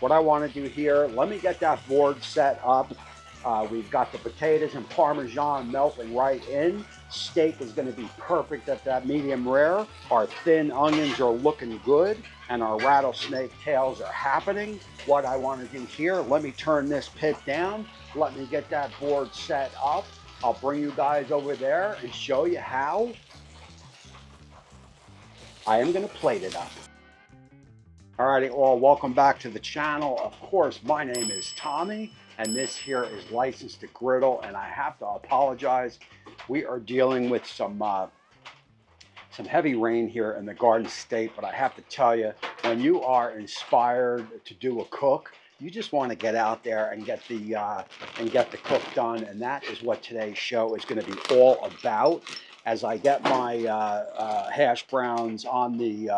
What I want to do here, let me get that board set up. We've got the potatoes and Parmesan melting right in. Steak is going to be perfect at that medium rare. Our thin onions are looking good and our rattlesnake tails are happening. What I want to do here, let me turn this pit down. Let me get that board set up. I'll bring you guys over there and show you how I am going to plate it up. Alrighty, all, welcome back to the channel. Of course, my name is Tommy, and this here is licensed to Griddle, and I have to apologize. We are dealing with some heavy rain here in the Garden State, but I have to tell you, when you are inspired to do a cook, you just want to get out there and get the cook done, and that is what today's show is going to be all about. As I get my hash browns on the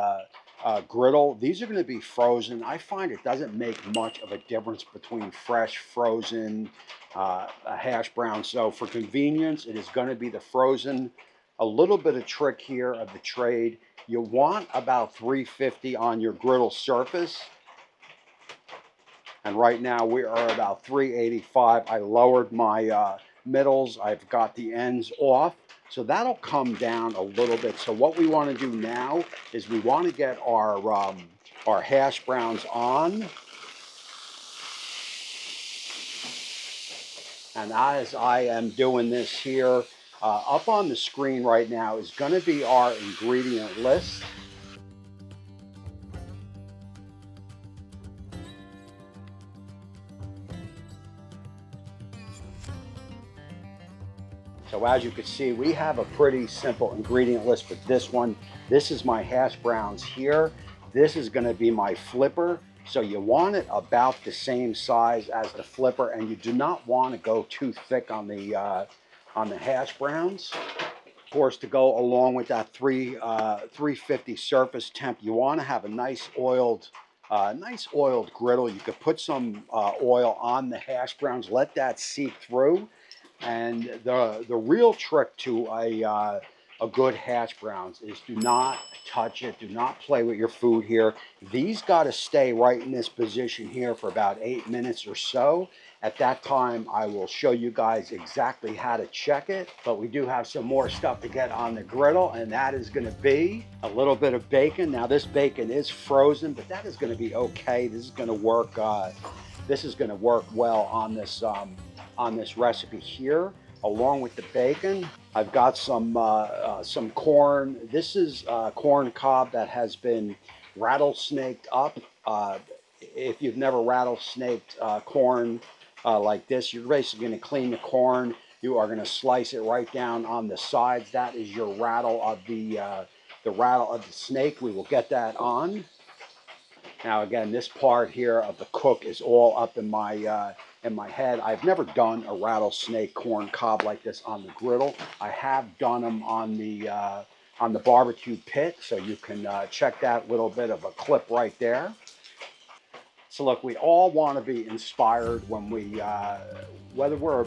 griddle, these are going to be frozen. I find it doesn't make much of a difference between fresh, frozen, hash brown. So for convenience, it is going to be the frozen. A little bit of trick here of the trade. You want about 350 on your griddle surface. And right now we are about 385. I lowered my middles. I've got the ends off. So that'll come down a little bit. So what we want to do now is we want to get our hash browns on. And as I am doing this here, up on the screen right now is going to be our ingredient list. So as you can see, we have a pretty simple ingredient list for this one. This is my hash browns here. This is going to be my flipper. So you want it about the same size as the flipper, and you do not want to go too thick on the hash browns. Of course, to go along with that 350 surface temp, you want to have a nice oiled griddle. You could put some oil on the hash browns, let that seep through. And the real trick to a good hash browns is do not touch it. Do not play with your food here. These got to stay right in this position here for about 8 minutes or so. At that time, I will show you guys exactly how to check it. But we do have some more stuff to get on the griddle, and that is going to be a little bit of bacon. Now, this bacon is frozen, but that is going to be okay. This is going to work. This is going to work well on this recipe here. Along with the bacon, I've got some corn. This is corn cob that has been rattlesnaked up. If you've never rattlesnaked corn like this, you're basically going to clean the corn. You are going to slice it right down on the sides. That is your rattle of the rattle of the snake. We will get that on. Now again, this part here of the cook is all up in my head. I've never done a rattlesnake corn cob like this on the griddle. I have done them on the barbecue pit, so you can check that little bit of a clip right there. So look, we all want to be inspired when we, whether we're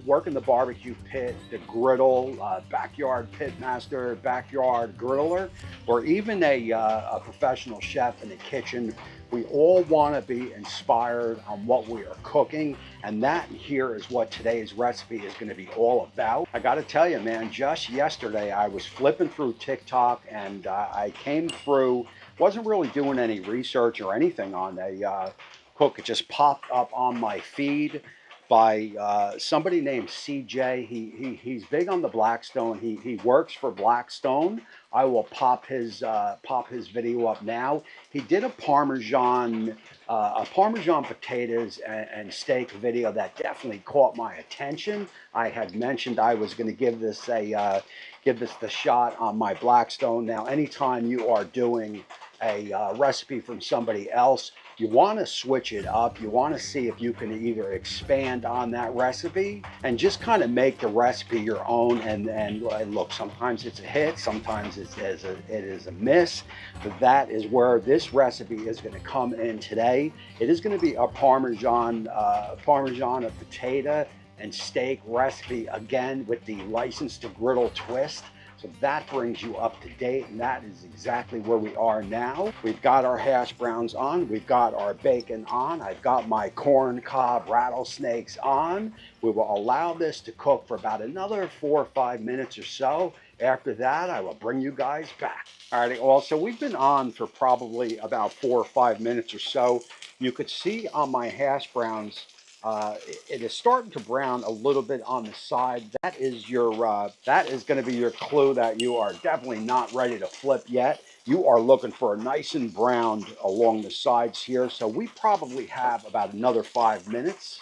working the barbecue pit, the griddle, backyard pit master, backyard griddler, or even a professional chef in the kitchen. We all want to be inspired on what we are cooking, and that here is what today's recipe is going to be all about. I got to tell you, man, just yesterday I was flipping through TikTok and I came through, wasn't really doing any research or anything on a cook. It just popped up on my feed by somebody named CJ. He's big on the Blackstone. He works for Blackstone. I will pop his video up now. He did a Parmesan potatoes and steak video that definitely caught my attention. I had mentioned I was going to give this the shot on my Blackstone. Now, anytime you are doing a recipe from somebody else, you want to switch it up. You want to see if you can either expand on that recipe and just kind of make the recipe your own. And look, sometimes it's a hit, sometimes it is a miss. But that is where this recipe is going to come in today. It is going to be a Parmigiana potato and steak recipe, again with the license to griddle twist. So that brings you up to date, and that is exactly where we are now. We've got our hash browns on, we've got our bacon on, I've got my corn cob rattlesnakes on. We will allow this to cook for about another 4 or 5 minutes or so. After that, I will bring you guys back. All right, also, we've been on for probably about 4 or 5 minutes or so. You could see on my hash browns, it is starting to brown a little bit on the side. That is that is going to be your clue that you are definitely not ready to flip yet. You are looking for a nice and browned along the sides here. So we probably have about another 5 minutes.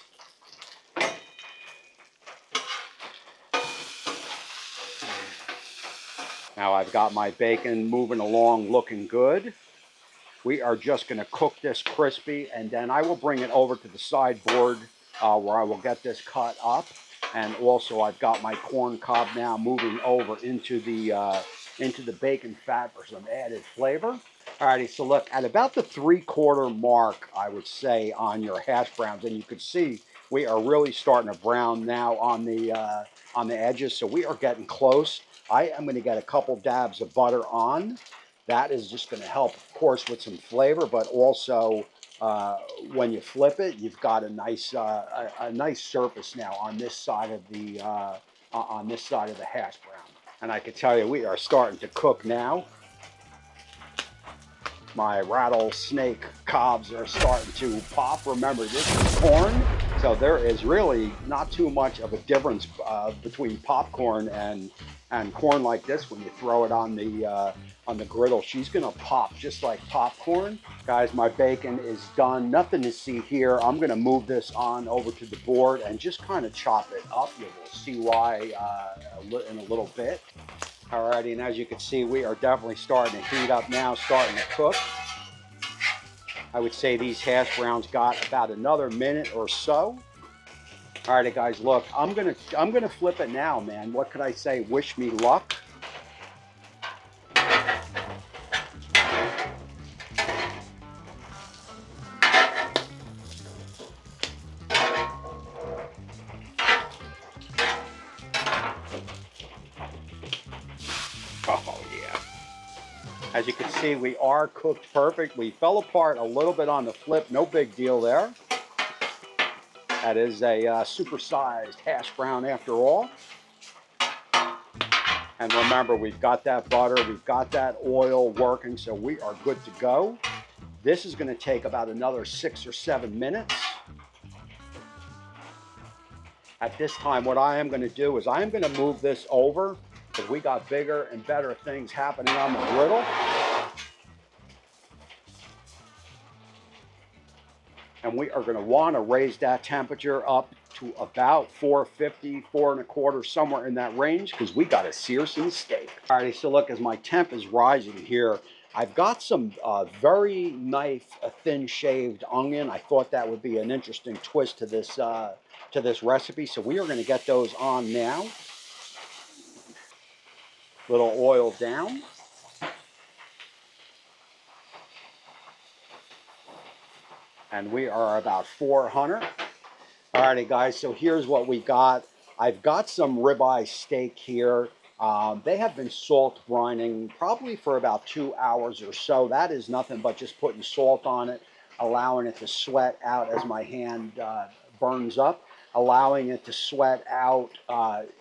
Now I've got my bacon moving along, looking good. We are just going to cook this crispy, and then I will bring it over to the sideboard where I will get this cut up. And also I've got my corn cob now moving over into the bacon fat for some added flavor. Alrighty, so look, at about the 3/4 mark, I would say, on your hash browns, and you can see we are really starting to brown now on the edges, so we are getting close. I am going to get a couple dabs of butter on. That is just going to help, of course, with some flavor, but also when you flip it, you've got a nice surface now on this side of the hash brown. And I can tell you, we are starting to cook now. My rattlesnake cobs are starting to pop. Remember, this is corn, so there is really not too much of a difference between popcorn and corn like this when you throw it on the griddle. She's gonna pop just like popcorn. Guys, my bacon is done. Nothing to see here. I'm gonna move this on over to the board and just kind of chop it up. You will see why in a little bit. Alrighty, and as you can see, we are definitely starting to heat up now, starting to cook. I would say these hash browns got about another minute or so. Alrighty, guys, look, I'm gonna flip it now, man. What could I say? Wish me luck. Oh yeah. As you can see, we are cooked perfect. We fell apart a little bit on the flip. No big deal there. That is a supersized hash brown after all. And remember, we've got that butter, we've got that oil working, so we are good to go. This is going to take about another 6 or 7 minutes. At this time, what I am going to do is I am going to move this over because we got bigger and better things happening on the griddle. And we are going to want to raise that temperature up to about 450, 4 1/4, somewhere in that range, because we got to sear some steak. Alrighty, so look, as my temp is rising here, I've got some very nice, thin shaved onion. I thought that would be an interesting twist to this recipe, so we are going to get those on now. Little oil down. And we are about 400. Alrighty, guys, so here's what we got. I've got some ribeye steak here. They have been salt brining probably for about 2 hours or so. That is nothing but just putting salt on it, allowing it to sweat out as my hand burns up, allowing it to sweat out.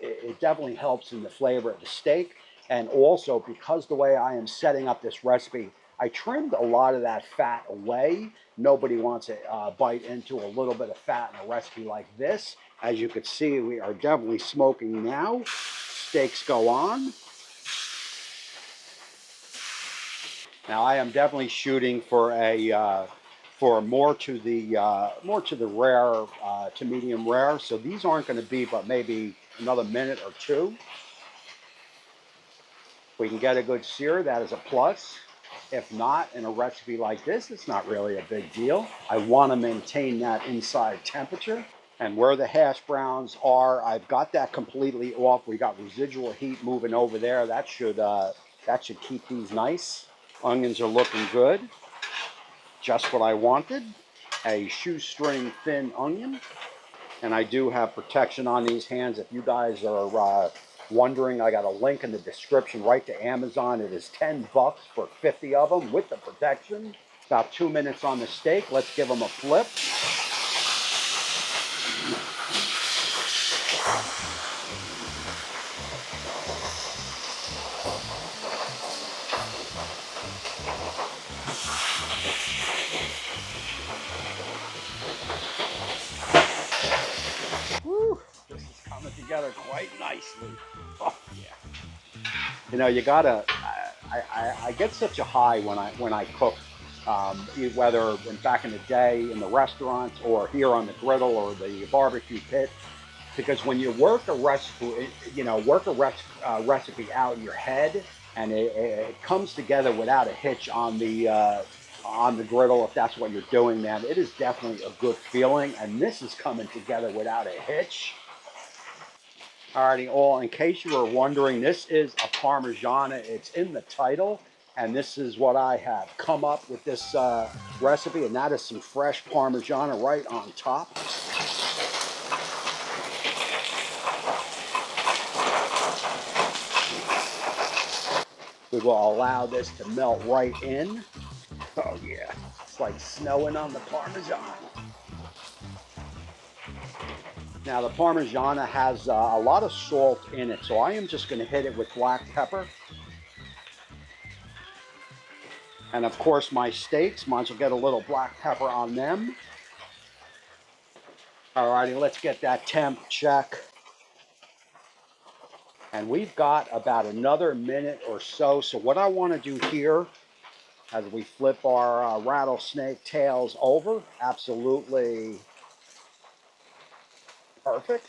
It definitely helps in the flavor of the steak. And also, because the way I am setting up this recipe, I trimmed a lot of that fat away. Nobody wants to bite into a little bit of fat in a recipe like this. As you can see, we are definitely smoking now. Steaks go on. Now I am definitely shooting for a more to the rare to medium rare. So these aren't going to be but maybe another minute or two. If we can get a good sear, that is a plus. If not, in a recipe like this, it's not really a big deal. I want to maintain that inside temperature. And where the hash browns are, I've got that completely off. We got residual heat moving over there. That should keep these nice. Onions are looking good. Just what I wanted. A shoestring thin onion. And I do have protection on these hands. If you guys are wondering, I got a link in the description right to Amazon. It is 10 bucks for 50 of them with the protection. About 2 minutes on the steak. Let's give them a flip. Woo, this is coming together quite nicely. Oh yeah. You know, you gotta. I get such a high when I cook, whether back in the day in the restaurants or here on the griddle or the barbecue pit, because when you work a recipe, recipe out in your head, and it comes together without a hitch on the griddle. If that's what you're doing, man, it is definitely a good feeling. And this is coming together without a hitch. Alrighty, all, in case you were wondering, this is a Parmigiana. It's in the title, and this is what I have come up with this recipe, and that is some fresh Parmigiana right on top. We will allow this to melt right in. Oh yeah, it's like snowing on the Parmesan. Now the Parmigiana has a lot of salt in it, so I am just going to hit it with black pepper. And of course my steaks, might as well get a little black pepper on them. Alrighty, let's get that temp check. And we've got about another minute or so. So what I want to do here, as we flip our rattlesnake tails over, absolutely perfect.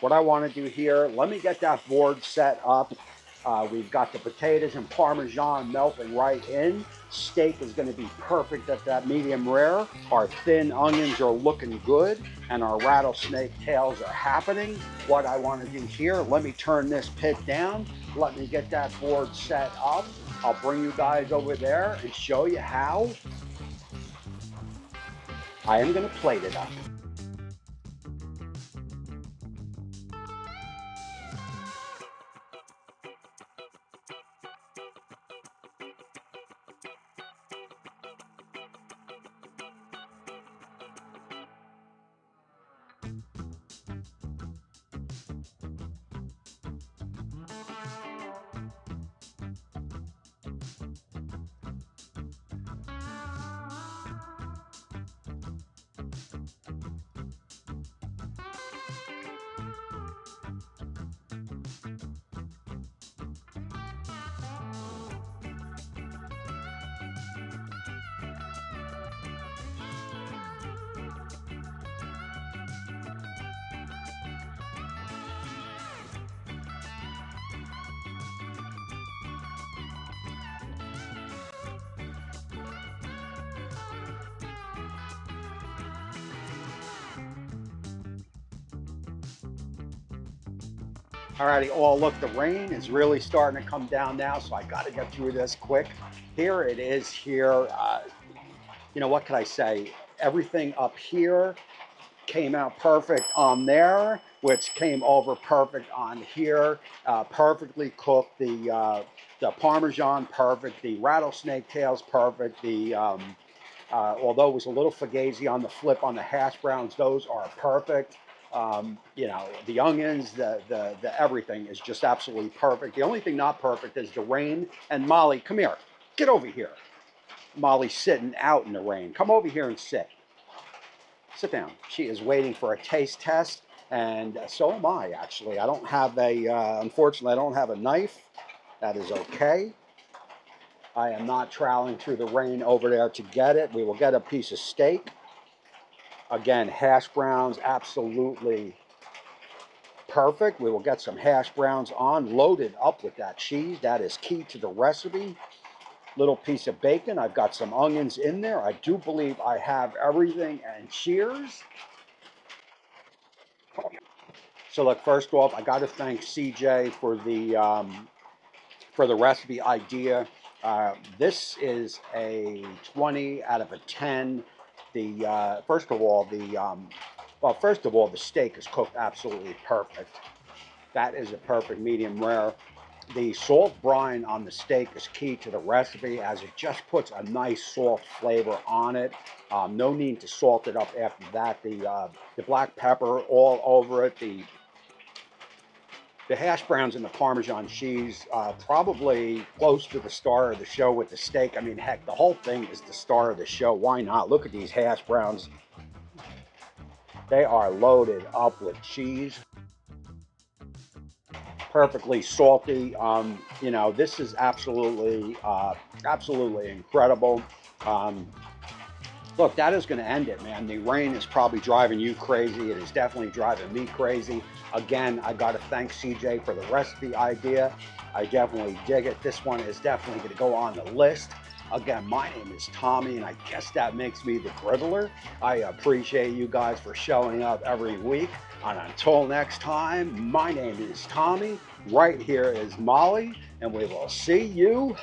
What I want to do here, let me get that board set up. We've got the potatoes and Parmesan melting right in. Steak is going to be perfect at that medium rare. Our thin onions are looking good, and our rattlesnake tails are happening. What I want to do here, let me turn this pit down. Let me get that board set up. I'll bring you guys over there and show you how I am going to plate it up. Alrighty, oh look, the rain is really starting to come down now, so I got to get through this quick. Here it is here. You know, what can I say? Everything up here came out perfect on there, which came over perfect on here. Perfectly cooked. The Parmesan perfect. The rattlesnake tails perfect. Although it was a little fugazi on the flip on the hash browns, those are perfect. You know, the onions, the everything is just absolutely perfect. The only thing not perfect is the rain. And Molly, come here. Get over here. Molly's sitting out in the rain. Come over here and sit. Sit down. She is waiting for a taste test, and so am I, actually. I don't have unfortunately, I don't have a knife. That is okay. I am not troweling through the rain over there to get it. We will get a piece of steak. Again, hash browns, absolutely perfect. We will get some hash browns on, loaded up with that cheese. That is key to the recipe. Little piece of bacon. I've got some onions in there. I do believe I have everything, and cheers. So look, first off, I got to thank CJ for the recipe idea. This is a 20 out of a 10. First of all, the steak is cooked absolutely perfect. That is a perfect medium rare. The salt brine on the steak is key to the recipe, as it just puts a nice soft flavor on it. No need to salt it up after that. The black pepper all over it. The hash browns and the Parmesan cheese, probably close to the star of the show with the steak. I mean, heck, the whole thing is the star of the show. Why not? Look at these hash browns. They are loaded up with cheese. Perfectly salty. You know, this is absolutely, absolutely incredible. Um, Look, that is going to end it, man. The rain is probably driving you crazy. It is definitely driving me crazy. Again, I got to thank CJ for the recipe idea. I definitely dig it. This one is definitely going to go on the list. Again, my name is Tommy, and I guess that makes me the Griddler. I appreciate you guys for showing up every week. And until next time, my name is Tommy. Right here is Molly, and we will see you